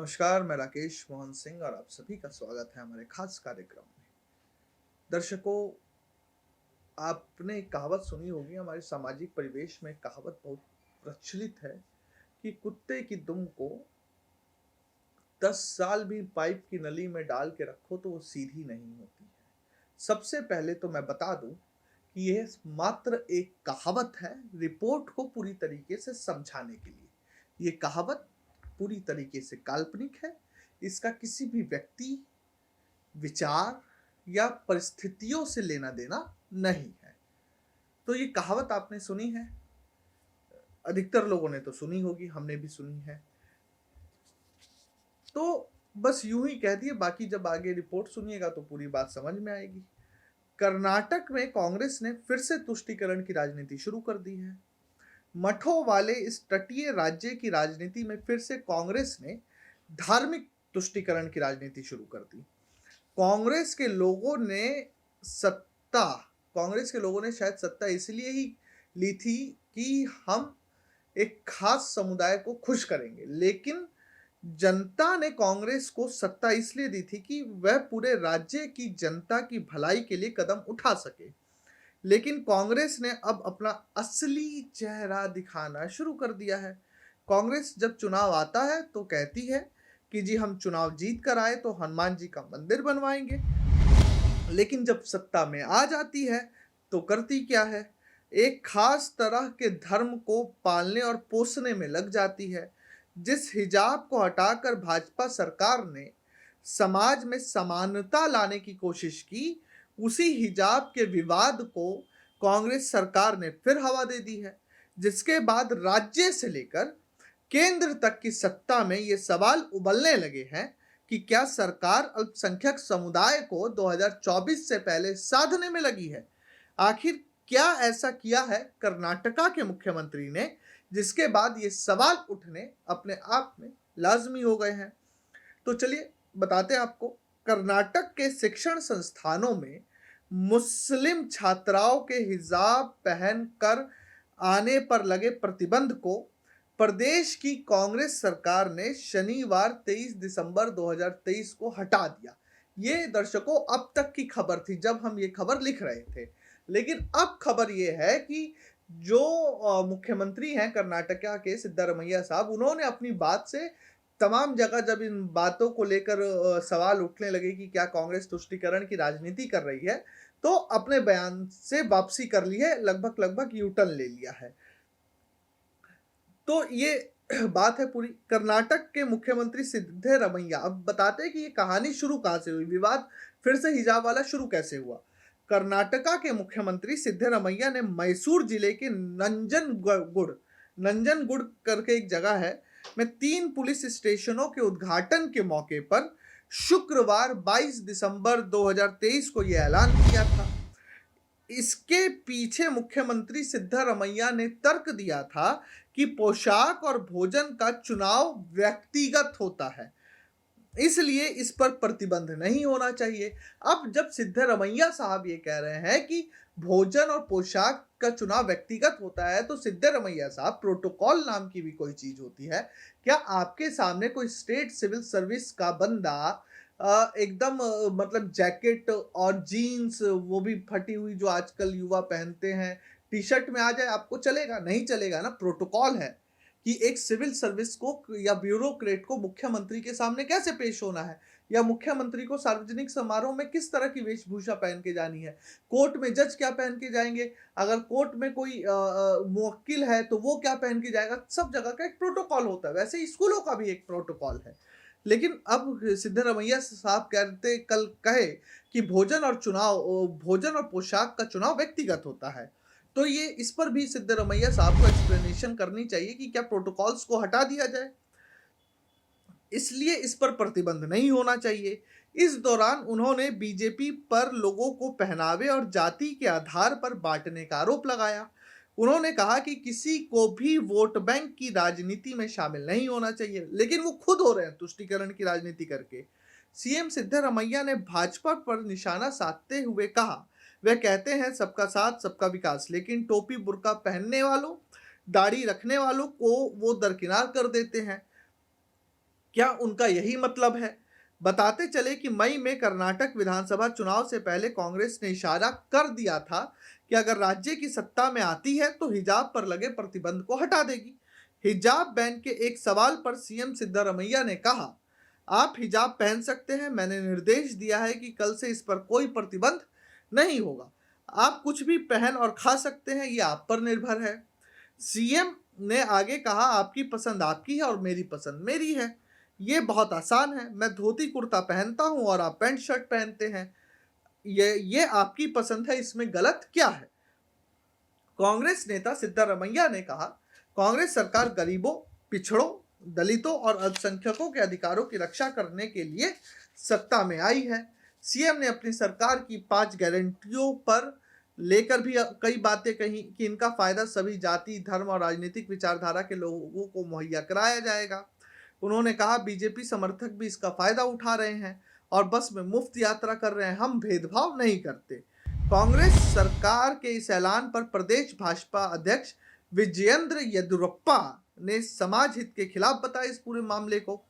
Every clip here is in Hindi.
नमस्कार, मैं राकेश मोहन सिंह और आप सभी का स्वागत है हमारे खास कार्यक्रम में। दर्शकों, आपने एक कहावत सुनी होगी, हमारे सामाजिक परिवेश में एक कहावत बहुत प्रचलित है कि कुत्ते की दुम को 10 साल भी पाइप की नली में डाल के रखो तो वो सीधी नहीं होती है। सबसे पहले तो मैं बता दूं कि यह मात्र एक कहावत है, रिपोर्ट को पूरी तरीके से समझाने के लिए। ये कहावत पूरी तरीके से काल्पनिक है। इसका किसी भी व्यक्ति, विचार या परिस्थितियों से लेना देना नहीं है। तो ये कहावत आपने सुनी है, अधिकतर लोगों ने तो सुनी होगी, हमने भी सुनी है। तो बस यूं ही कह दिए, बाकी जब आगे रिपोर्ट सुनिएगा तो पूरी बात समझ में आएगी। कर्नाटक में कांग्रेस ने फिर से तुष्टीकरण की राजनीति शुरू कर दी है। मठों वाले इस तटीय राज्य की राजनीति में फिर से कांग्रेस ने धार्मिक तुष्टीकरण की राजनीति शुरू कर दी। कांग्रेस के लोगों ने सत्ता कांग्रेस के लोगों ने शायद सत्ता इसलिए ही ली थी कि हम एक खास समुदाय को खुश करेंगे, लेकिन जनता ने कांग्रेस को सत्ता इसलिए दी थी कि वह पूरे राज्य की जनता की भलाई के लिए कदम उठा सके। लेकिन कांग्रेस ने अब अपना असली चेहरा दिखाना शुरू कर दिया है। कांग्रेस जब चुनाव आता है तो कहती है कि जी हम चुनाव जीत कर आए तो हनुमान जी का मंदिर बनवाएंगे, लेकिन जब सत्ता में आ जाती है तो करती क्या है, एक खास तरह के धर्म को पालने और पोसने में लग जाती है। जिस हिजाब को हटाकर भाजपा सरकार ने समाज में समानता लाने की कोशिश की, उसी हिजाब के विवाद को कांग्रेस सरकार ने फिर हवा दे दी है, जिसके बाद राज्य से लेकर केंद्र तक की सत्ता में ये सवाल उबलने लगे हैं कि क्या सरकार अल्पसंख्यक समुदाय को 2024 से पहले साधने में लगी है। आखिर क्या ऐसा किया है कर्नाटका के मुख्यमंत्री ने, जिसके बाद ये सवाल उठने अपने आप में लाजमी हो गए हैं। तो चलिए बताते हैं आपको। कर्नाटक के शिक्षण संस्थानों में मुस्लिम छात्राओं के हिजाब पहनकर आने पर लगे प्रतिबंध को प्रदेश की कांग्रेस सरकार ने शनिवार 23 दिसंबर 2023 को हटा दिया। ये दर्शकों अब तक की खबर थी जब हम ये खबर लिख रहे थे, लेकिन अब खबर ये है कि जो मुख्यमंत्री हैं कर्नाटका के सिद्धारमैया साहब, उन्होंने अपनी बात से तमाम जगह जब इन बातों को लेकर सवाल उठने लगे कि क्या कांग्रेस तुष्टीकरण की राजनीति कर रही है, तो अपने बयान से वापसी कर ली है, लगभग लगभग यू टर्न ले लिया है। तो ये बात है पूरी। कर्नाटक के मुख्यमंत्री सिद्धरमैया, अब बताते हैं कि ये कहानी शुरू कहां से हुई, विवाद फिर से हिजाब वाला शुरू कैसे हुआ। कर्नाटका के मुख्यमंत्री सिद्धरमैया ने मैसूर जिले के नंजनगुड़ करके एक जगह है में 3 पुलिस स्टेशनों के उद्घाटन के मौके पर शुक्रवार 22 दिसंबर 2023 को यह ऐलान किया था। इसके पीछे मुख्यमंत्री सिद्धरमैया ने तर्क दिया था कि पोशाक और भोजन का चुनाव व्यक्तिगत होता है, इसलिए इस पर प्रतिबंध नहीं होना चाहिए। अब जब सिद्धरमैया साहब ये कह रहे हैं कि भोजन और पोशाक का चुनाव व्यक्तिगत होता है, तो सिद्धरमैया साहब, प्रोटोकॉल नाम की भी कोई चीज होती है क्या? आपके सामने कोई स्टेट सिविल सर्विस का बंदा एकदम मतलब जैकेट और जीन्स, वो भी फटी हुई जो आजकल युवा पहनते हैं, टी शर्ट में आ जाए, आपको चलेगा? नहीं चलेगा ना। प्रोटोकॉल है कि एक सिविल सर्विस को या ब्यूरोक्रेट को मुख्यमंत्री के सामने कैसे पेश होना है, या मुख्यमंत्री को सार्वजनिक समारोह में किस तरह की वेशभूषा पहन के जानी है, कोर्ट में जज क्या पहन के जाएंगे, अगर कोर्ट में कोई मुवक्किल है तो वो क्या पहन के जाएगा। सब जगह का एक प्रोटोकॉल होता है, वैसे ही स्कूलों का भी एक प्रोटोकॉल है। लेकिन अब सिद्धरमैया साहब कहते कल कहे कि भोजन और पोशाक का चुनाव व्यक्तिगत होता है, तो ये इस पर भी सिद्धरमैया साहब को एक्सप्लेनेशन करनी चाहिए कि क्या प्रोटोकॉल्स को हटा दिया जाए, इसलिए इस पर प्रतिबंध नहीं होना चाहिए। इस दौरान उन्होंने बीजेपी पर लोगों को पहनावे और जाति के आधार पर बांटने का आरोप लगाया। उन्होंने कहा कि किसी को भी वोट बैंक की राजनीति में शामिल नहीं होना चाहिए, लेकिन वो खुद हो रहे हैं तुष्टीकरण की राजनीति करके। सीएम सिद्धरमैया ने भाजपा पर निशाना साधते हुए कहा, वह कहते हैं सबका साथ सबका विकास, लेकिन टोपी बुर्का पहनने वालों, दाढ़ी रखने वालों को वो दरकिनार कर देते हैं। क्या उनका यही मतलब है? बताते चले कि मई में कर्नाटक विधानसभा चुनाव से पहले कांग्रेस ने इशारा कर दिया था कि अगर राज्य की सत्ता में आती है तो हिजाब पर लगे प्रतिबंध को हटा देगी। हिजाब बैन के एक सवाल पर सीएम सिद्धारमैया ने कहा, आप हिजाब पहन सकते हैं, मैंने निर्देश दिया है कि कल से इस पर कोई प्रतिबंध नहीं होगा। आप कुछ भी पहन और खा सकते हैं, ये आप पर निर्भर है। सीएम ने आगे कहा, आपकी पसंद आपकी है और मेरी पसंद मेरी है। ये बहुत आसान है, मैं धोती कुर्ता पहनता हूं और आप पैंट शर्ट पहनते हैं। ये आपकी पसंद है, इसमें गलत क्या है? कांग्रेस नेता सिद्धारमैया ने कहा, कांग्रेस सरकार गरीबों, पिछड़ों, दलितों और अल्पसंख्यकों के अधिकारों की रक्षा करने के लिए सत्ता में आई है। सीएम ने अपनी सरकार की 5 गारंटियों पर लेकर भी कई बातें कही कि इनका फायदा सभी जाति, धर्म और राजनीतिक विचारधारा के लोगों को मुहैया कराया जाएगा। उन्होंने कहा, बीजेपी समर्थक भी इसका फायदा उठा रहे हैं और बस में मुफ्त यात्रा कर रहे हैं, हम भेदभाव नहीं करते। कांग्रेस सरकार के इस ऐलान पर प्रदेश भाजपा अध्यक्ष विजयेंद्र येदियुरप्पा ने समाज हित के खिलाफ बताया इस पूरे मामले को।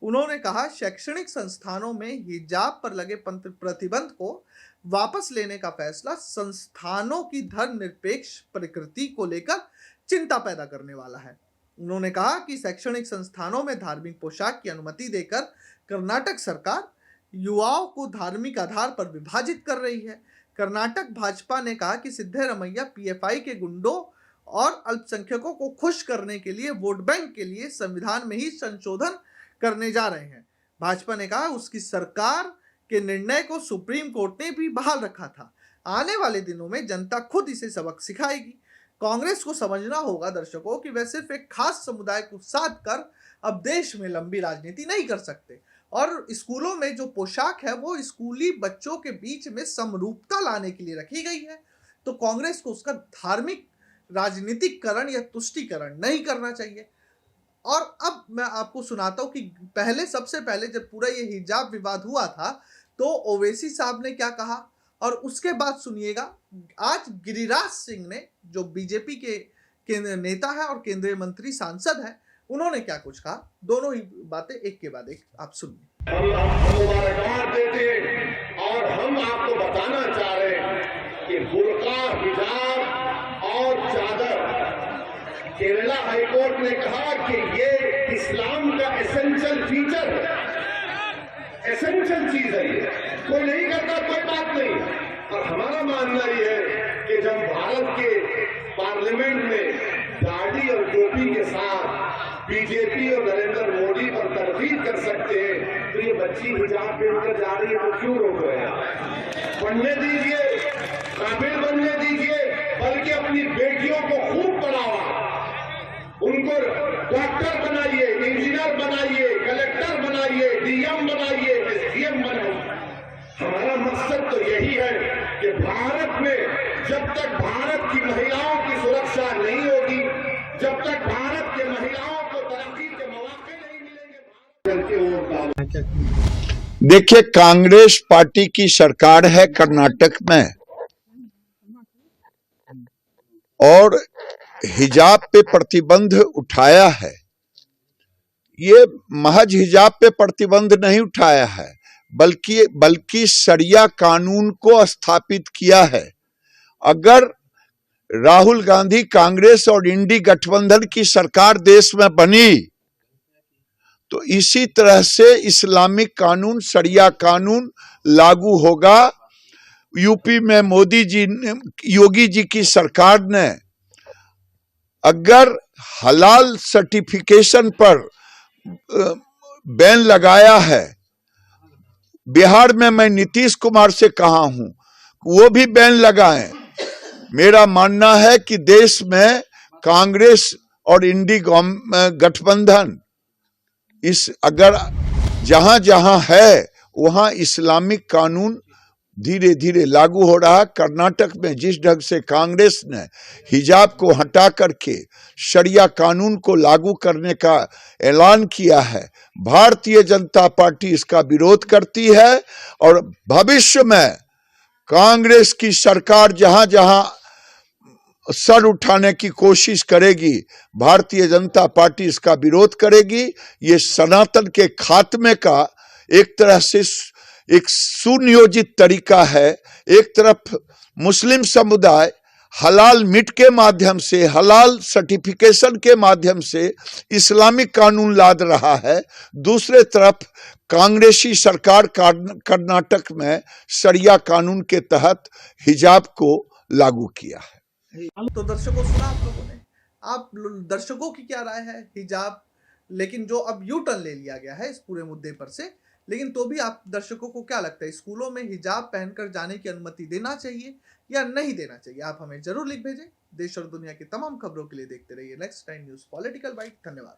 उन्होंने कहा, शैक्षणिक संस्थानों में हिजाब पर लगे प्रतिबंध को वापस लेने का फैसला संस्थानों की धर्मनिरपेक्ष प्रकृति को लेकर चिंता पैदा करने वाला है। उन्होंने कहा कि शैक्षणिक संस्थानों में धार्मिक पोशाक की अनुमति देकर कर्नाटक सरकार युवाओं को धार्मिक आधार पर विभाजित कर रही है। कर्नाटक भाजपा ने कहा कि सिद्धारमैया पीएफआई के गुंडों और अल्पसंख्यकों को खुश करने के लिए वोट बैंक के लिए संविधान में ही संशोधन करने जा रहे हैं। भाजपा ने कहा, उसकी सरकार के निर्णय को सुप्रीम कोर्ट ने भी बहाल रखा था। आने वाले दिनों में जनता खुद इसे सबक सिखाएगी। कांग्रेस को समझना होगा दर्शकों कि वह सिर्फ एक खास समुदाय को साथ कर अब देश में लंबी राजनीति नहीं कर सकते। और स्कूलों में जो पोशाक है वो स्कूली बच्चों के बीच में समरूपता लाने के लिए रखी गई है, तो कांग्रेस को उसका धार्मिक राजनीतिकरण या तुष्टीकरण नहीं करना चाहिए। और अब मैं आपको सुनाता हूं कि सबसे पहले जब पूरा ये हिजाब विवाद हुआ था तो ओवैसी साहब ने क्या कहा, और उसके बाद सुनिएगा आज गिरिराज सिंह ने, जो बीजेपी के नेता है और केंद्रीय मंत्री सांसद है, उन्होंने क्या कुछ कहा। दोनों ही बातें एक के बाद एक आप सुनिए। हम मुबारकबाद देते हैं और हम आपको बताना चाह रहे हैं कि बुर्का, हिजाब और चादर, केरला हाईकोर्ट ने कहा कि ये इस्लाम का एसेंशियल फीचर है, एसेंशियल चीज है। ये कोई नहीं करता, कोई बात नहीं। और हमारा मानना ये है कि जब भारत के पार्लियामेंट में दाढ़ी और टोपी के साथ बीजेपी और नरेंद्र मोदी पर तनकीद कर सकते हैं, तो ये बच्ची हिजाब पहनकर जा रही है तो क्यों रोक रहे हैं? पढ़ने दीजिए, काबिल बनने दीजिए, बल्कि अपनी बेटियों को खूब पढ़ावा, उनको डॉक्टर बनाइए, इंजीनियर बनाइए, कलेक्टर बनाइए, डीएम बनाइए, एसडीएम बनाइए। हमारा मकसद तो यही है कि भारत में जब तक भारत की महिलाओं की सुरक्षा नहीं होगी, जब तक भारत के महिलाओं को तरक्की के मौके नहीं मिलेंगे। देखिए, कांग्रेस पार्टी की सरकार है कर्नाटक में और हिजाब पे प्रतिबंध उठाया है। ये महज हिजाब पे प्रतिबंध नहीं उठाया है, बल्कि शरिया कानून को स्थापित किया है। अगर राहुल गांधी कांग्रेस और इंडी गठबंधन की सरकार देश में बनी तो इसी तरह से इस्लामिक कानून, शरिया कानून लागू होगा। यूपी में योगी जी की सरकार ने अगर हलाल सर्टिफिकेशन पर बैन लगाया है, बिहार में मैं नीतीश कुमार से कहा हूं वो भी बैन लगाएं। मेरा मानना है कि देश में कांग्रेस और इंडी गठबंधन अगर जहां जहां है वहां इस्लामिक कानून धीरे धीरे लागू हो रहा है। कर्नाटक में जिस ढंग से कांग्रेस ने हिजाब को हटा करके शरिया कानून को लागू करने का ऐलान किया है, भारतीय जनता पार्टी इसका विरोध करती है और भविष्य में कांग्रेस की सरकार जहां जहां सर उठाने की कोशिश करेगी। भारतीय जनता पार्टी इसका विरोध करेगी। ये सनातन के खात्मे का एक तरह से एक सुनियोजित तरीका है। एक तरफ मुस्लिम समुदाय हलाल मीट के माध्यम से, हलाल सर्टिफिकेशन के माध्यम से इस्लामिक कानून लाद रहा है, दूसरे तरफ कांग्रेसी सरकार कर्नाटक में शरिया कानून के तहत हिजाब को लागू किया है। तो दर्शकों, सुना आप लोगों ने, आप दर्शकों की क्या राय है हिजाब, लेकिन जो अब यू टर्न ले लिया गया है इस पूरे मुद्दे पर से, लेकिन तो भी आप दर्शकों को क्या लगता है, स्कूलों में हिजाब पहनकर जाने की अनुमति देना चाहिए या नहीं देना चाहिए? आप हमें जरूर लिख भेजें। देश और दुनिया की तमाम खबरों के लिए देखते रहिए next time news political bite. धन्यवाद।